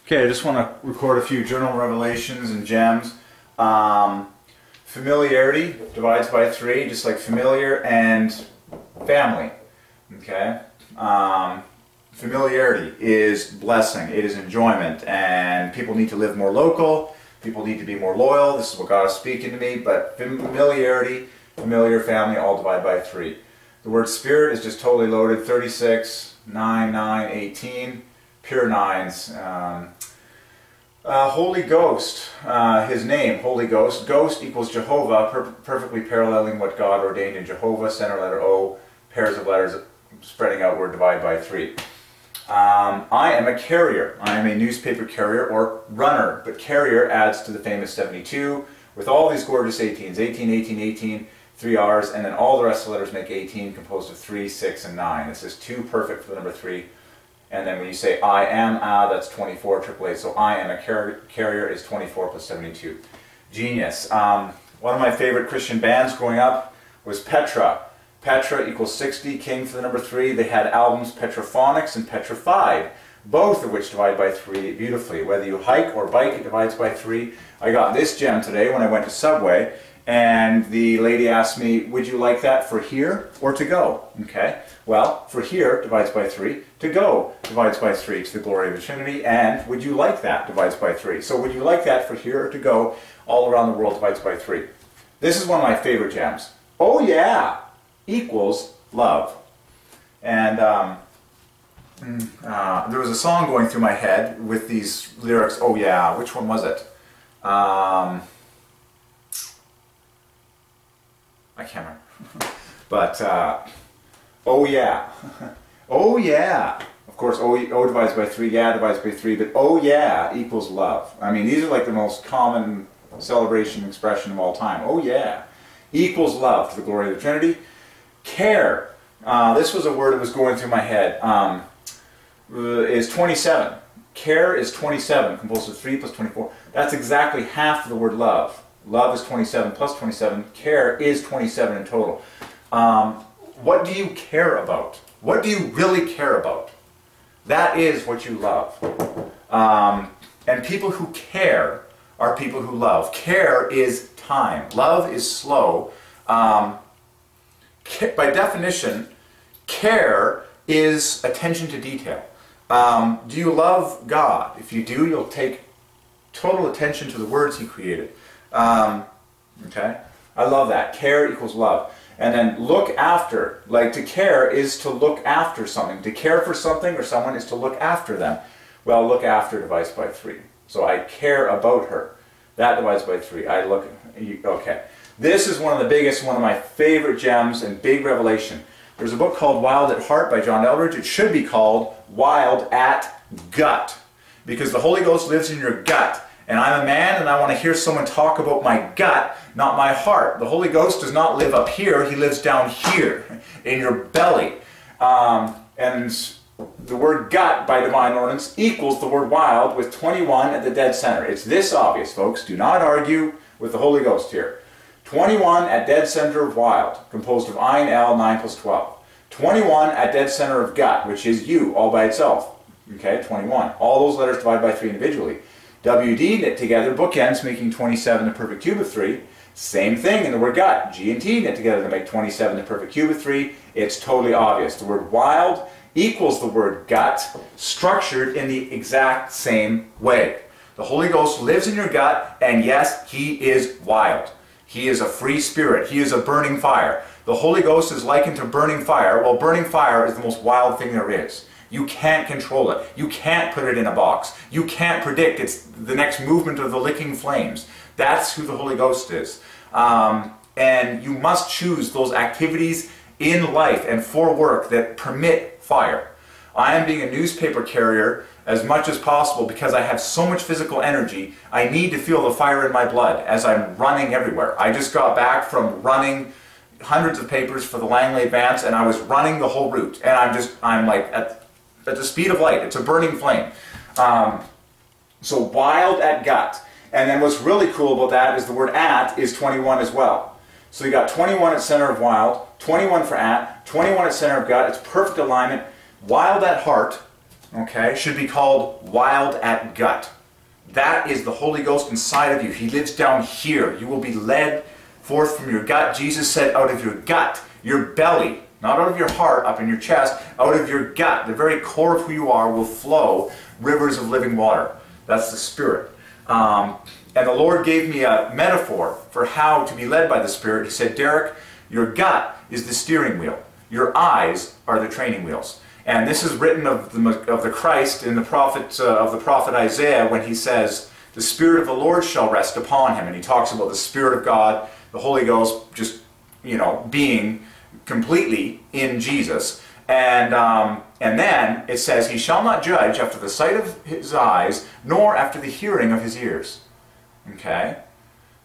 Okay, I just want to record a few journal revelations and gems. Familiarity divides by 3, just like familiar and family. Okay? Familiarity is blessing, it is enjoyment, and people need to live more local, people need to be more loyal. This is what God is speaking to me, but familiarity, familiar, family, all divide by 3. The word spirit is just totally loaded, 36, 9, 9, 18, pure 9s. Holy Ghost, his name, Holy Ghost. Ghost equals Jehovah, perfectly paralleling what God ordained in Jehovah. Center letter O, pairs of letters spreading outward, divide by 3. I am a carrier. I am a newspaper carrier or runner, but carrier adds to the famous 72 with all these gorgeous 18s. 18, 18, 18, 3 R's, and then all the rest of the letters make 18, composed of 3, 6, and 9. This is 2 perfect for the number 3. And then when you say I am, that's 24, triple A. So I am a carrier is 24 plus 72. Genius. One of my favorite Christian bands growing up was Petra. Petra equals 60, king for the number 3. They had albums Petrophonics and Petrified, both of which divide by 3 beautifully. Whether you hike or bike, it divides by 3. I got this gem today when I went to Subway, and the lady asked me, would you like that for here or to go? Okay, well, for here divides by 3, to go divides by 3, to the glory of the Trinity, and would you like that divides by 3. So would you like that for here or to go all around the world divides by 3. This is one of my favorite gems. Oh yeah, equals love. And there was a song going through my head with these lyrics, oh yeah, which one was it? I can't remember. But, oh yeah. Oh yeah. Of course, O divides by 3, yeah divides by 3, but oh yeah equals love. I mean, these are like the most common celebration expression of all time. Oh yeah. Equals love, to the glory of the Trinity. Care. This was a word that was going through my head. Is 27. Care is 27, composed of 3 plus 24. That's exactly half of the word love. Love is 27 plus 27. Care is 27 in total. What do you care about? What do you really care about? That is what you love. And people who care are people who love. Care is time. Love is slow. By definition, care is attention to detail. Do you love God? If you do, you'll take total attention to the words He created. Okay? I love that. Care equals love. And then look after. Like, to care is to look after something. To care for something or someone is to look after them. Well, look after divides by 3. So I care about her. That divides by 3. I look... Okay. This is one of the biggest, one of my favorite gems and big revelation. There's a book called Wild at Heart by John Eldridge. It should be called Wild at Gut, because the Holy Ghost lives in your gut. And I'm a man and I want to hear someone talk about my gut, not my heart. The Holy Ghost does not live up here, He lives down here, in your belly. And the word gut by Divine Ordinance equals the word wild with 21 at the dead center. It's this obvious, folks. Do not argue with the Holy Ghost here. 21 at dead center of wild, composed of I and L, 9 plus 12. 21 at dead center of gut, which is you, all by itself. Okay, 21. All those letters divide by 3 individually. WD knit together, bookends, making 27 the perfect cube of 3. Same thing in the word gut. G and T knit together to make 27 the perfect cube of 3. It's totally obvious. The word wild equals the word gut, structured in the exact same way. The Holy Ghost lives in your gut, and yes, He is wild. He is a free spirit. He is a burning fire. The Holy Ghost is likened to burning fire. Well, burning fire is the most wild thing there is. You can't control it. You can't put it in a box. You can't predict it's the next movement of the licking flames. That's who the Holy Ghost is. And you must choose those activities in life and for work that permit fire. I am being a newspaper carrier as much as possible because I have so much physical energy. I need to feel the fire in my blood as I'm running everywhere. I just got back from running hundreds of papers for the Langley Advance, and I was running the whole route. And I'm like at the speed of light. It's a burning flame. So wild at gut. And then what's really cool about that is the word at is 21 as well. So you got 21 at center of wild, 21 for at, 21 at center of gut. It's perfect alignment. Wild at heart okay, should be called wild at gut. That is the Holy Ghost inside of you. He lives down here. You will be led forth from your gut. Jesus said, out of your gut, your belly, not out of your heart, up in your chest, out of your gut, the very core of who you are, will flow rivers of living water. That's the Spirit. And the Lord gave me a metaphor for how to be led by the Spirit. He said, Derek, your gut is the steering wheel. Your eyes are the training wheels. And this is written of the Christ in the prophet Isaiah, when he says, the Spirit of the Lord shall rest upon him. And he talks about the Spirit of God, the Holy Ghost, just, being completely in Jesus. And then it says, he shall not judge after the sight of his eyes, nor after the hearing of his ears. Okay?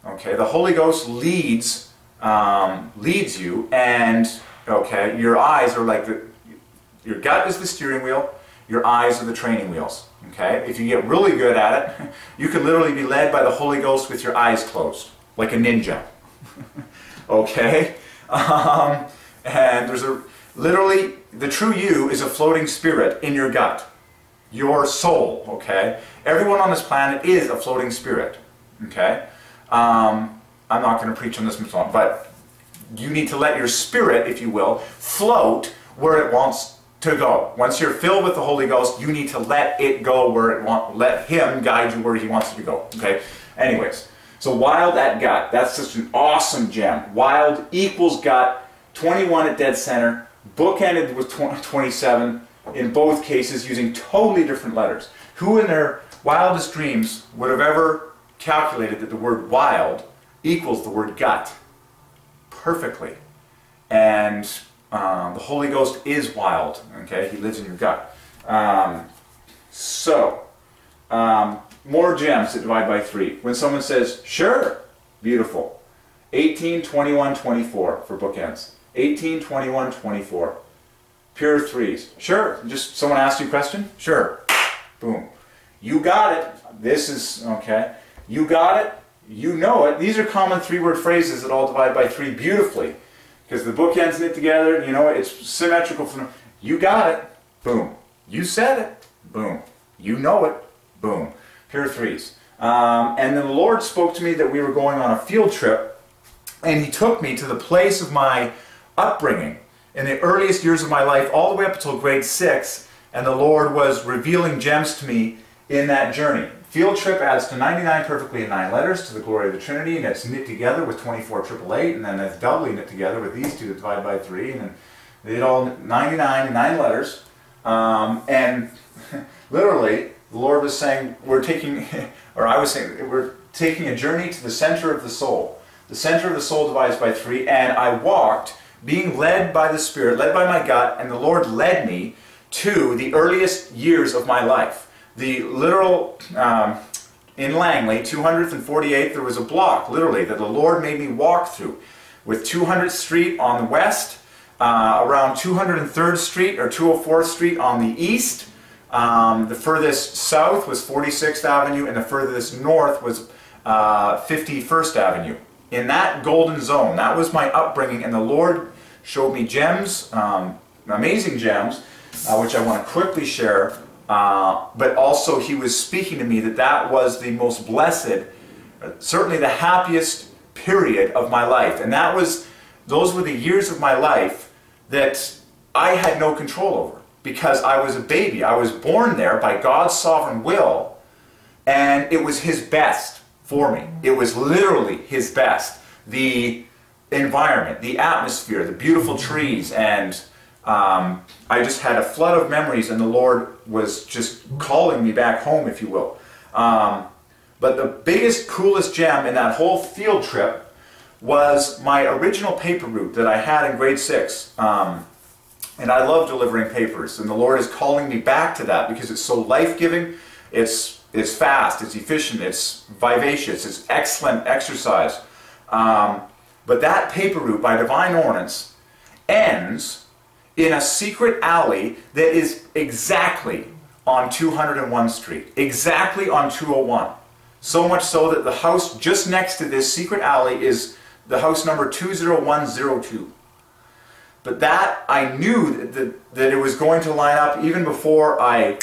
Okay, the Holy Ghost leads you, and, okay, your eyes are like your gut is the steering wheel, your eyes are the training wheels. Okay? If you get really good at it, you can literally be led by the Holy Ghost with your eyes closed, like a ninja. Okay? And there's literally, the true you is a floating spirit in your gut. Your soul, okay? Everyone on this planet is a floating spirit, okay? I'm not going to preach on this much longer, but you need to let your spirit, if you will, float where it wants to go. Once you're filled with the Holy Ghost, you need to let it go where it wants, let Him guide you where He wants you to go, okay? Anyways, so wild at gut, that's just an awesome gem. Wild equals gut, 21 at dead center, bookended with 27, in both cases using totally different letters. Who in their wildest dreams would have ever calculated that the word wild equals the word gut? Perfectly. And the Holy Ghost is wild, okay? He lives in your gut. More gems that divide by 3. When someone says, sure, beautiful. 18, 21, 24 for bookends. 18, 21, 24. Pure threes. Sure. Just someone asked you a question? Sure. Boom. You got it. This is, okay. You got it. You know it. These are common 3-word phrases that all divide by 3 beautifully. Because the bookends knit together, it's symmetrical. You got it. Boom. You said it. Boom. You know it. Boom. Pure threes. And then the Lord spoke to me that we were going on a field trip, and He took me to the place of my upbringing in the earliest years of my life, all the way up until grade 6, and the Lord was revealing gems to me in that journey. Field trip adds to 99 perfectly in 9 letters to the glory of the Trinity, and it's knit together with 24 888, and then it's doubly knit together with these two that divide by 3, and then they did all 99 in 9 letters. And literally, the Lord was saying, we're taking a journey to the center of the soul. The center of the soul divides by 3, and I walked, being led by the Spirit, led by my gut, and the Lord led me to the earliest years of my life. The literal, in Langley, 200th and 48th, there was a block, literally, that the Lord made me walk through, with 200th Street on the west, around 203rd Street or 204th Street on the east. The furthest south was 46th Avenue, and the furthest north was 51st Avenue. In that golden zone, that was my upbringing, and the Lord showed me gems, amazing gems, which I want to quickly share. But also He was speaking to me that was the most blessed, certainly the happiest period of my life. And those were the years of my life that I had no control over, because I was a baby. I was born there by God's sovereign will, and it was His best for me. It was literally His best. The environment, the atmosphere, the beautiful trees, and I just had a flood of memories, and the Lord was just calling me back home, if you will. But the biggest, coolest gem in that whole field trip was my original paper route that I had in grade 6. And I love delivering papers, and the Lord is calling me back to that because it's so life-giving, it's fast, it's efficient, it's vivacious, it's excellent exercise. But that paper route by Divine Ordinance ends in a secret alley that is exactly on 201 Street, exactly on 201. So much so that the house just next to this secret alley is the house number 20102. But that, I knew that it was going to line up even before I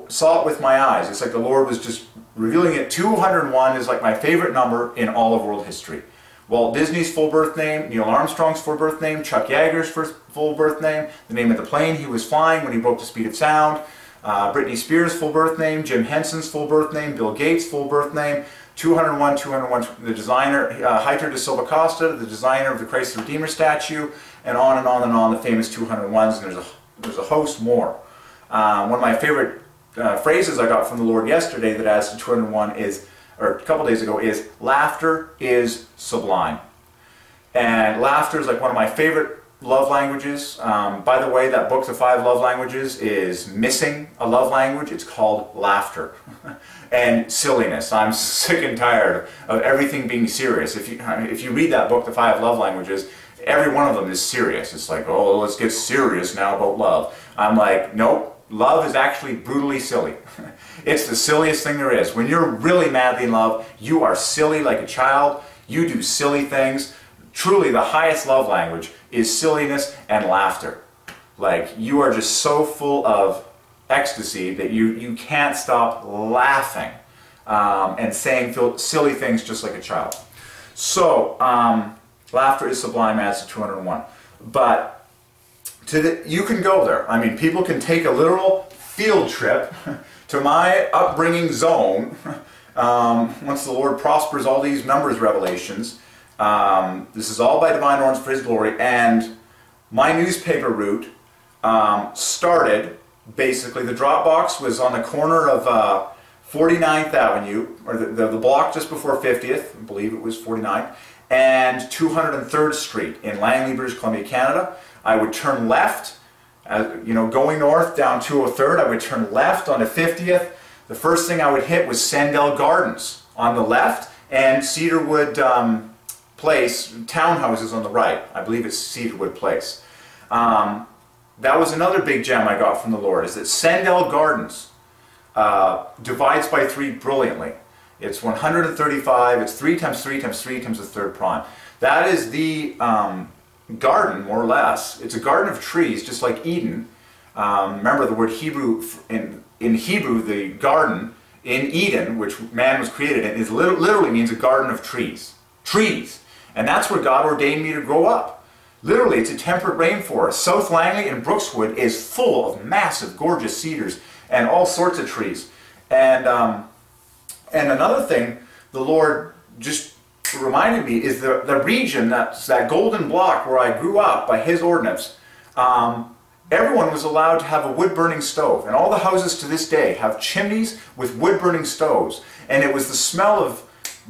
saw it with my eyes. It's like the Lord was just revealing it. 201 is like my favorite number in all of world history. Walt Disney's full birth name, Neil Armstrong's full birth name, Chuck Yeager's first full birth name, the name of the plane he was flying when he broke the speed of sound, Britney Spears' full birth name, Jim Henson's full birth name, Bill Gates' full birth name, 201, the designer, Heitor de Silva Costa, the designer of the Christ the Redeemer statue, and on and on and on, the famous 201s, and there's a host more. One of my favorite phrases I got from the Lord yesterday that adds to 201 is, or a couple days ago, is laughter is sublime. And laughter is like one of my favorite love languages. By the way, that book, The 5 Love Languages, is missing a love language. It's called laughter and silliness. I'm sick and tired of everything being serious. If you read that book, The 5 Love Languages, every one of them is serious. It's like, oh, let's get serious now about love. I'm like, nope. Love is actually brutally silly. It's the silliest thing there is. When you're really madly in love, you are silly like a child. You do silly things. Truly, the highest love language is silliness and laughter. Like, you are just so full of ecstasy that you can't stop laughing and saying silly things just like a child. So, laughter is sublime adds to 201. But you can go there. I mean, people can take a literal field trip to my upbringing zone once the Lord prospers all these numbers revelations. This is all by Divine Ordinance for His glory, and my newspaper route started, basically, the drop box was on the corner of 49th Avenue, or the block just before 50th, I believe it was 49th, and 203rd Street in Langley, British Columbia, Canada. I would turn left, going north down 203rd, I would turn left onto 50th. The first thing I would hit was Sandell Gardens on the left, and Cedarwood Place, townhouses on the right. I believe it's Cedarwood Place. That was another big gem I got from the Lord, is that Sandell Gardens divides by 3 brilliantly. It's 135, it's 3 times 3 times 3 times the third prime. That is the garden, more or less. It's a garden of trees, just like Eden. Remember the word Hebrew, in Hebrew, the garden in Eden, which man was created in, literally means a garden of trees. Trees. And that's where God ordained me to grow up. Literally, it's a temperate rainforest. South Langley and Brookswood is full of massive, gorgeous cedars and all sorts of trees. And another thing the Lord just reminded me is the region, that golden block where I grew up by His ordinance. Everyone was allowed to have a wood-burning stove, and all the houses to this day have chimneys with wood-burning stoves. And it was the smell of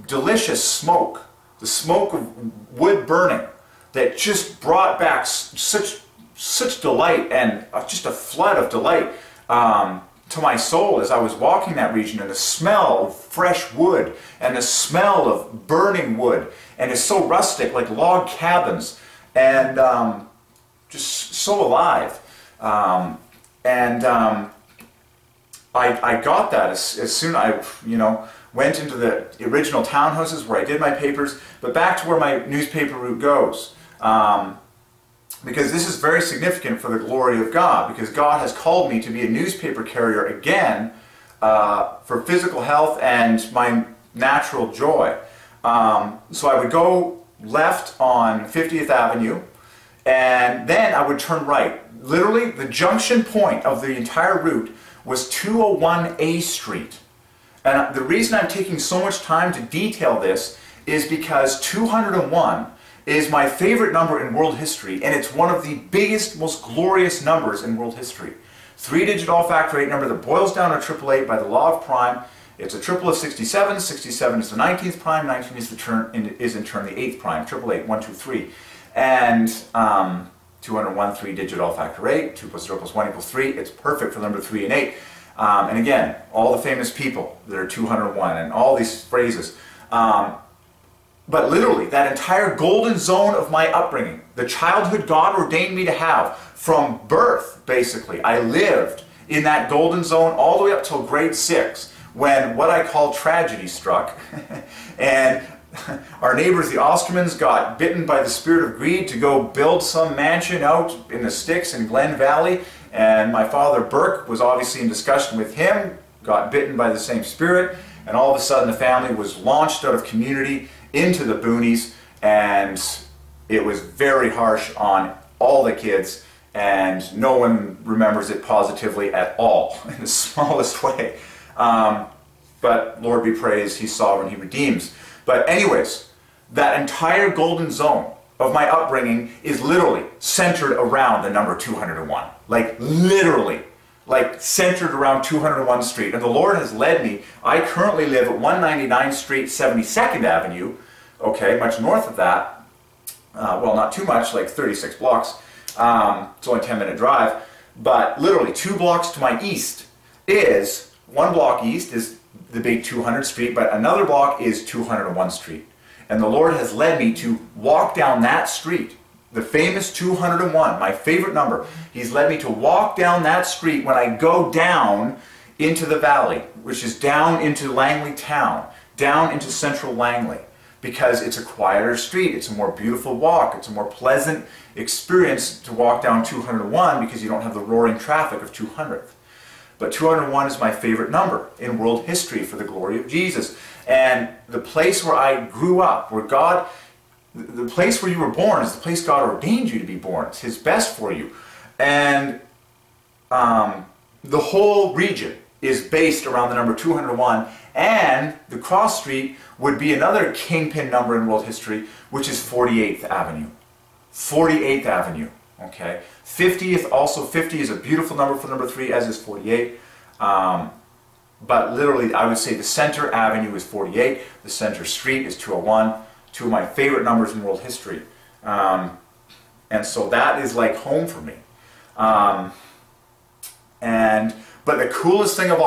delicious smoke, the smoke of wood burning, that just brought back such delight, and just a flood of delight to my soul as I was walking that region, and the smell of fresh wood and the smell of burning wood, and it's so rustic, like log cabins, and just so alive. I got that as soon I went into the original townhouses where I did my papers. But back to where my newspaper route goes, because this is very significant for the glory of God, because God has called me to be a newspaper carrier again for physical health and my natural joy. So I would go left on 50th Avenue, and then I would turn right. Literally, the junction point of the entire route was 201A Street. And the reason I'm taking so much time to detail this is because 201 is my favorite number in world history, and it's one of the biggest, most glorious numbers in world history. 3-digit all-factor 8 number that boils down to 888 by the law of prime. It's a triple of 67. 67 is the 19th prime. 19 is in turn the 8th prime. 888, 1, 2, 3. And 201, 3-digit all-factor 8. 2 plus 0 plus 1 equals 3. It's perfect for number 3 and 8. And again, all the famous people that are 201 and all these phrases. But literally, that entire golden zone of my upbringing, the childhood God ordained me to have, from birth, basically, I lived in that golden zone all the way up till grade 6, when what I call tragedy struck. And our neighbors, the Ostermans, got bitten by the spirit of greed to go build some mansion out in the sticks in Glen Valley. And my father, Burke, was obviously in discussion with him, got bitten by the same spirit, and all of a sudden the family was launched out of community into the boonies, and it was very harsh on all the kids, and no one remembers it positively at all, in the smallest way. But Lord be praised, He's sovereign, He redeems. But anyways, that entire golden zone of my upbringing is literally centered around the number 201. Like literally, like centered around 201 Street. And the Lord has led me. I currently live at 199 Street, 72nd Avenue, okay, much north of that. Well, not too much, like 36 blocks. It's only a 10-minute drive. But literally 2 blocks to my east is, 1 block east is the big 200 Street, but another block is 201 Street. And the Lord has led me to walk down that street, the famous 201, my favorite number. He's led me to walk down that street when I go down into the valley, which is down into Langley town, down into central Langley, because it's a quieter street, it's a more beautiful walk, it's a more pleasant experience to walk down 201 because you don't have the roaring traffic of 200th. But 201 is my favorite number in world history for the glory of Jesus. And the place where I grew up, where God, the place where you were born is the place God ordained you to be born. It's His best for you. And the whole region is based around the number 201. And the cross street would be another kingpin number in world history, which is 48th Avenue. 48th Avenue. Okay, 50th, also 50 is a beautiful number for number 3, as is 48. But literally, I would say the center avenue is 48, the center street is 201, 2 of my favorite numbers in world history. And so that is like home for me. But the coolest thing of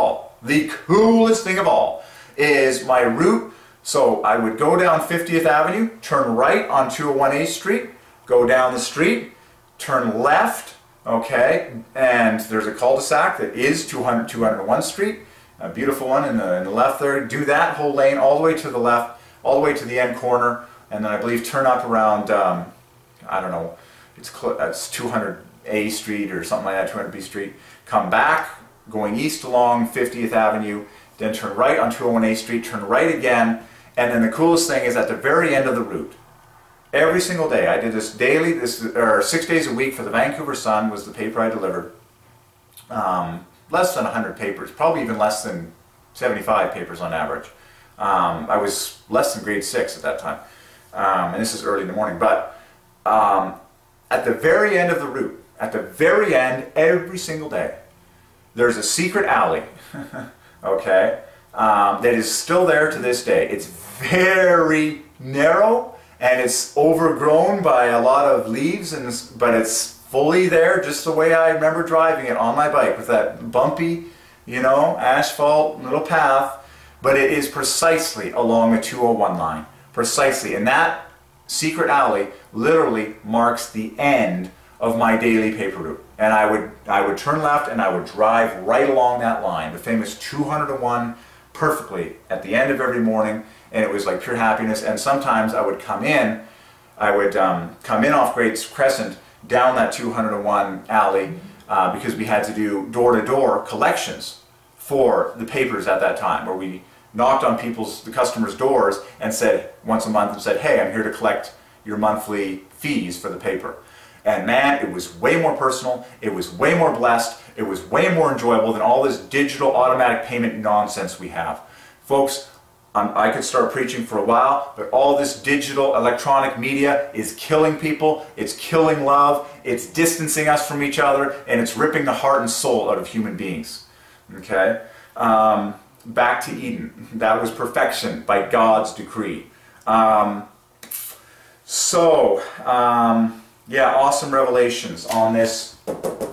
all, is my route. So I would go down 50th Avenue, turn right on 201A Street, go down the street, turn left, okay, and there's a cul-de-sac that is 201 Street, a beautiful one in the left there. Do that whole lane all the way to the left, all the way to the end corner, and then I believe turn up around, I don't know, it's 200A Street or something like that, 200B Street. Come back, going east along 50th Avenue, then turn right on 201A Street, turn right again, and then the coolest thing is at the very end of the route, every single day, I did this daily, 6 days a week for the Vancouver Sun was the paper I delivered. Less than 100 papers, probably even less than 75 papers on average. I was less than grade 6 at that time, and this is early in the morning. But at the very end of the route, at the very end, every single day, there's a secret alley, okay, that is still there to this day. It's very narrow, and it's overgrown by a lot of leaves, but it's fully there just the way I remember driving it on my bike with that bumpy, you know, asphalt little path. But it is precisely along the 201 line. Precisely. And that secret alley literally marks the end of my daily paper route. And I would turn left and I would drive right along that line, the famous 201, perfectly at the end of every morning. And it was like pure happiness. And sometimes I would come in off Great Crescent down that 201 alley because we had to do door-to-door collections for the papers at that time, where we knocked on the customers' doors and said once a month and said, hey, I'm here to collect your monthly fees for the paper. And man, it was way more personal, it was way more blessed, it was way more enjoyable than all this digital automatic payment nonsense we have. Folks, I could start preaching for a while, but all this digital electronic media is killing people, it's killing love, it's distancing us from each other, and it's ripping the heart and soul out of human beings. Okay? Back to Eden. That was perfection by God's decree. Yeah, awesome revelations on this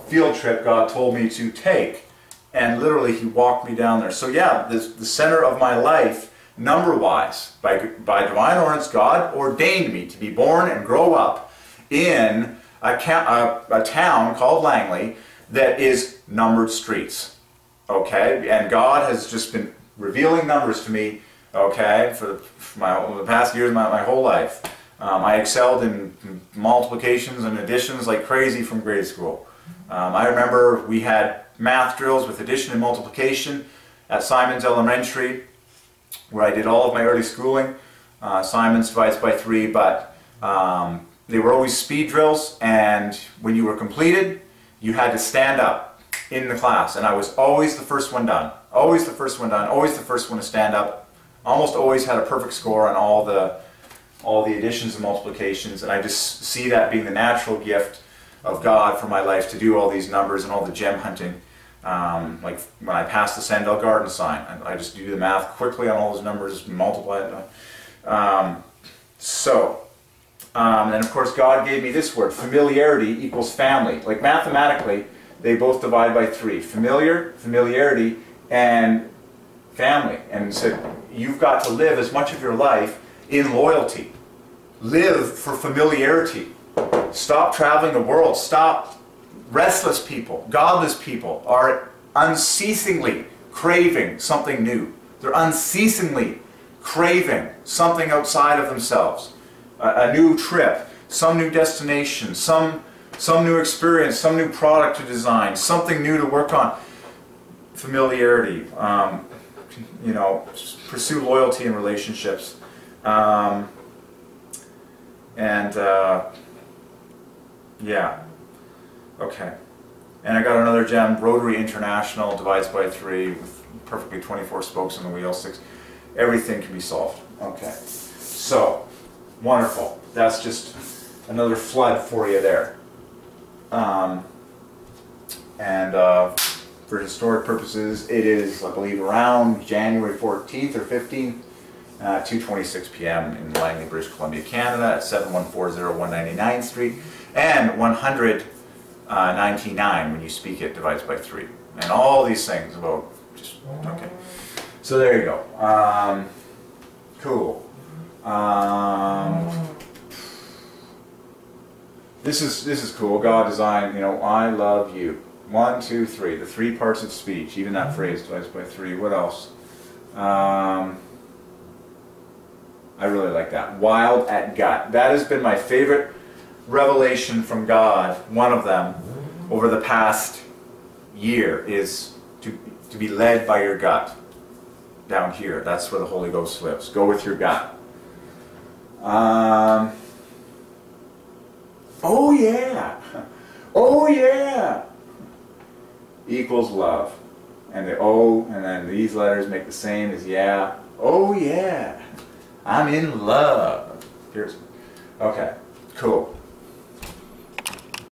field trip God told me to take. And literally, He walked me down there. So yeah, the center of my life, number-wise, by Divine Ordinance, God ordained me to be born and grow up in a town called Langley that is numbered streets. Okay? And God has just been revealing numbers to me, okay, for the past years of my whole life. I excelled in multiplications and additions like crazy from grade school. I remember we had math drills with addition and multiplication at Simon's Elementary, where I did all of my early schooling. Simon's divides by 3, but they were always speed drills, and when you were completed, you had to stand up in the class, and I was always the first one done. Always the first one done, always the first one to stand up. Almost always had a perfect score on all the additions and multiplications, and I just see that being the natural gift of God for my life, to do all these numbers and all the gem hunting. Like when I pass the Sandell Garden sign, I just do the math quickly on all those numbers, multiply it. And of course God gave me this word, familiarity equals family. Like mathematically, they both divide by 3. Familiarity, and family. And said, you've got to live as much of your life in loyalty. Live for familiarity. Stop traveling the world. Stop. Restless people, godless people are unceasingly craving something new. They're unceasingly craving something outside of themselves. A new trip, some new destination, some new experience, some new product to design, something new to work on. Familiarity, you know, pursue loyalty in relationships. Yeah. Okay. And I got another gem, Rotary International, divides by 3, with perfectly 24 spokes on the wheel, 6. Everything can be solved. Okay. So, wonderful. That's just another flood for you there. For historic purposes, it is, I believe, around January 14th or 15th, 2:26 p.m. in Langley, British Columbia, Canada, at 7140 199th Street, and 199 when you speak it divides by 3, and all these things about just okay. So there you go. Cool. This is cool. God designed, you know, I love you. 1, 2, 3. The 3 parts of speech. Even that phrase divides by 3. What else? I really like that. Wild at gut. That has been my favorite revelation from God. One of them over the past year is to be led by your gut. Down here. That's where the Holy Ghost lives. Go with your gut. Oh yeah. Oh yeah. Equals love. And the O, and then these letters make the same as yeah. Oh yeah. I'm in love. Here's, okay, cool.